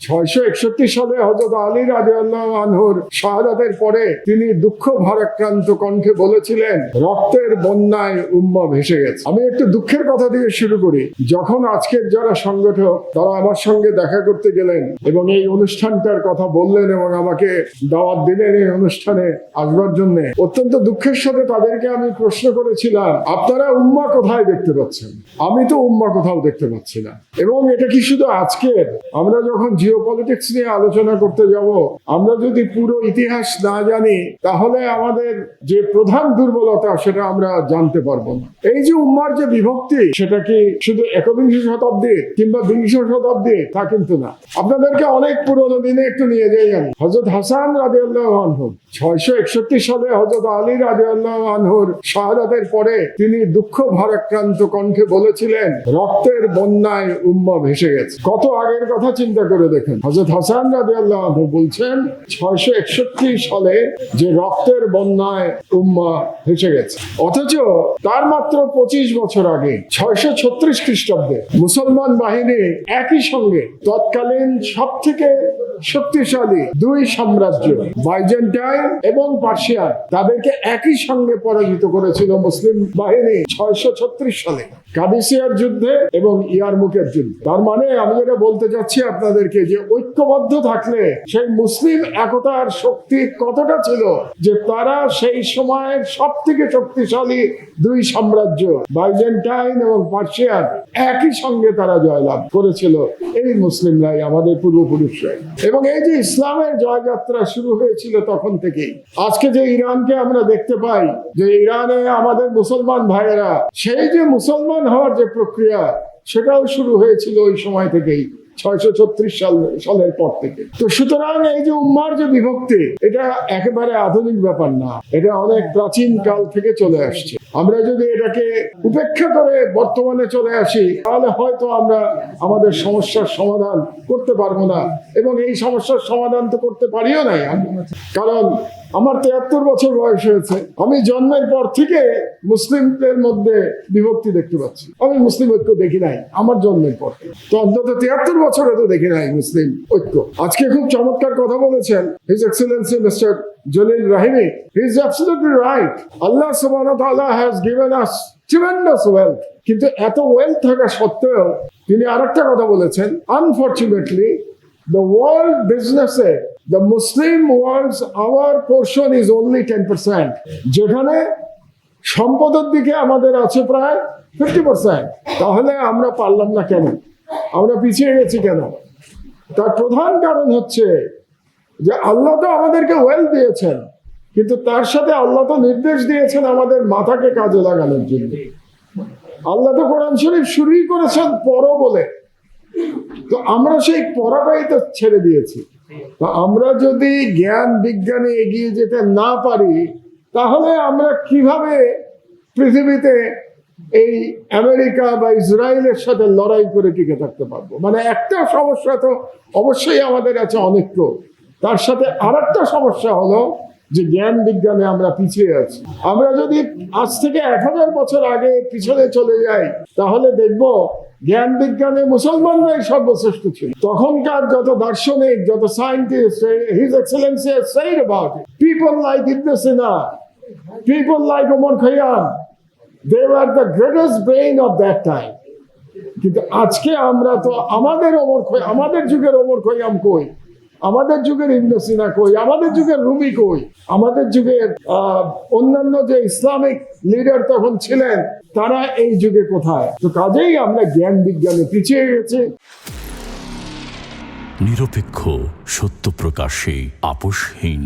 661 সালে হযরত আলী রাদিয়াল্লাহু আনহুর শাহাদাতের পরে তিনি দুঃখ ভারাক্রান্ত কণ্ঠে বলেছিলেন, রক্তের বন্যায় উম্মাহ ভেসে গেছে। আমি একটু দুঃখের কথা দিয়ে শুরু করি। যখন আজকের যারা সংগঠক তারা আমার সঙ্গে দেখা করতে গেলেন এবং এই অনুষ্ঠানটার কথা বললেন এবং আমাকে দাওয়াত দিলেন এই অনুষ্ঠানে আসবার জন্য, অত্যন্ত দুঃখের সাথে তাদেরকে আমি প্রশ্ন করেছিলাম, আপনারা উম্মাহ কোথায় দেখতে পাচ্ছেন? আমি তো উম্মাহ কোথাও দেখতে পাচ্ছি না। এবং এটা কি শুধু আজকের? আমরা যখন জিওপলিটিক্স নিয়ে আলোচনা করতে যাব, আমরা যদি পুরো ইতিহাস না জানি তাহলে আমাদের যে প্রধান দুর্বলতা সেটা আমরা জানতে পারবো না। এই যে উম্মাহর যে বিভক্তি, সেটা কি শুধু একবিংশ শতাব্দীর কিংবা বিংশ শতাব্দীর? তা কিন্তু না। আপনাদেরকে অনেক পুরোনো দিনে একটু নিয়ে যাই আমি। হযরত হাসান রাদিয়াল্লাহু আনহু 661 সালে হযরত আলী রাদিয়াল্লাহু আনহুর শাহাদাতের পরে তিনি দুঃখ ভারাক্রান্ত কণ্ঠে বলেছিলেন, রক্তের বন্যায় উম্মাহ ভেসে গেছে। কত আগের কথা চিন্তা করে দেখেন। হযরত হাসান রাদিয়াল্লাহু আনহু বলছেন 661 সালে যে রক্তের বন্যায় উম্মাহ ভেসে গেছে, অথচ তার মাত্র 25 বছর আগে 636 খ্রিস্টাব্দে মুসলমান বাহিনী একই সঙ্গে তৎকালীন সব থেকে শক্তিশালী দুই সাম্রাজ্য বাইজেন্টাইন এবং পার্সিয়ান তাদেরকে একই সঙ্গে পরাজিত করেছিল মুসলিম বাহিনী 636 সালে কাদিসিয়ার যুদ্ধে এবং ইয়ারমুকের যুদ্ধে। তার মানে আমি যেটা বলতে চাচ্ছি আপনাদেরকে, যে ঐক্যবদ্ধ থাকলে সেই মুসলিম একতার শক্তি কতটা ছিল যে তারা সেই সময়ের সব থেকে শক্তিশালী দুই সাম্রাজ্য বাইজেন্টাইন এবং পার্সিয়ান একই সঙ্গে তারা জয়লাভ করেছিল। এই মুসলিমরাই, আমাদের পূর্বপুরুষরাই। এবং এই যে ইসলামের জয়যাত্রা শুরু হয়েছিল তখন থেকেই। আজকে যে ইরানকে আমরা দেখতে পাই, যে ইরানে আমাদের মুসলমান ভাইয়েরা, সেই যে মুসলমান হওয়ার যে প্রক্রিয়া, সেটাও শুরু হয়েছিল ওই সময় থেকেই, 636 সালের পর থেকে। তো সুতরাং এই যে উম্মাহর যে বিভক্তি, এটা একেবারে আধুনিক ব্যাপার না, এটা অনেক প্রাচীন কাল থেকে চলে আসছে। আমরা যদি এটাকে উপেক্ষা করে বর্তমানে চলে আসি, তাহলে হয়তো আমরা আমাদের সমস্যার সমাধান করতে পারবো না, এবং এই সমস্যার সমাধান তো করতে পারিও নাই। কারণ আমার 73 বছর বয়স হয়েছে। আমি জন্মের পর থেকে মুসলিমদের মধ্যে বিভক্তি দেখতে পাচ্ছি। আমি মুসলিম ঐক্য দেখি নাই আমার জন্মের পর, তো অন্তত 73 বছরে তো দেখি নাই মুসলিম ঐক্য। আজকে খুব চমৎকার কথা বলেছেন his excellency mister Jalil Rahimi. He is absolutely right. Allah সুবহানাহু ওয়া তাআলা has given us tremendous wealth. কিন্তু এত ওয়েলথ থাকা সত্ত্বেও তিনি আরেকটা কথা বলেছেন, unfortunately the world business, the Muslim world's our portion is only 10%. যেখানে সম্পদের দিকে আমাদের আছে প্রায় 50%। তাহলে আমরা পারলাম না কেন? আমরা পিছিয়ে গেছি কেন? তার প্রধান কারণ হচ্ছে যে আল্লাহ তো আমাদেরকে ওয়েলথ দিয়েছেন, কিন্তু তার সাথে আল্লাহ তো নির্দেশ দিয়েছেন আমাদের মাথাকে কাজে লাগানোর জন্য। আল্লাহ তো কোরআন শরীফ শুরুই করেছেন পড়ো বলে, তো আমরা সেই পড়াটাই তো ছেড়ে দিয়েছি। তো আমরা যদি জ্ঞান বিজ্ঞানে এগিয়ে যেতে না পারি, তাহলে আমরা কিভাবে পৃথিবীতে এই আমেরিকা বা ইসরায়েলের সাথে লড়াই করে টিকে থাকতে পারবো? মানে একটা সমস্যা তো অবশ্যই আমাদের কাছে অনেক, তার সাথে আরেকটা সমস্যা হলো যে জ্ঞান বিজ্ঞানে আমরা পিছিয়ে আছি। আমরা যদি আজ থেকে 1000 বছর আগে পিছনে চলে যাই, তাহলে দেখবো জ্ঞান বিজ্ঞানে মুসলমানরাই সর্বশ্রেষ্ঠ ছিল। তখনকার যত দার্শনিক, যত scientist, his excellency has said about it, people like Ibn Sina, people like Omar Khayyam, they were the greatest brain of that time. কিন্তু আজকে আমরা তো আমাদের যুগের ওমর খৈয়াম কই, আমাদের যুগের ইবনে সিনা কই, আমাদের যুগের রুমি কই, আমাদের যুগের অন্যান্য যে ইসলামিক লিডার তখন ছিলেন, তারা এই যুগে কোথায়? তো কাজেই আমরা জ্ঞান বিজ্ঞানে পিছিয়ে গেছি। নিরপেক্ষ, সত্য প্রকাশে আপোষহীন।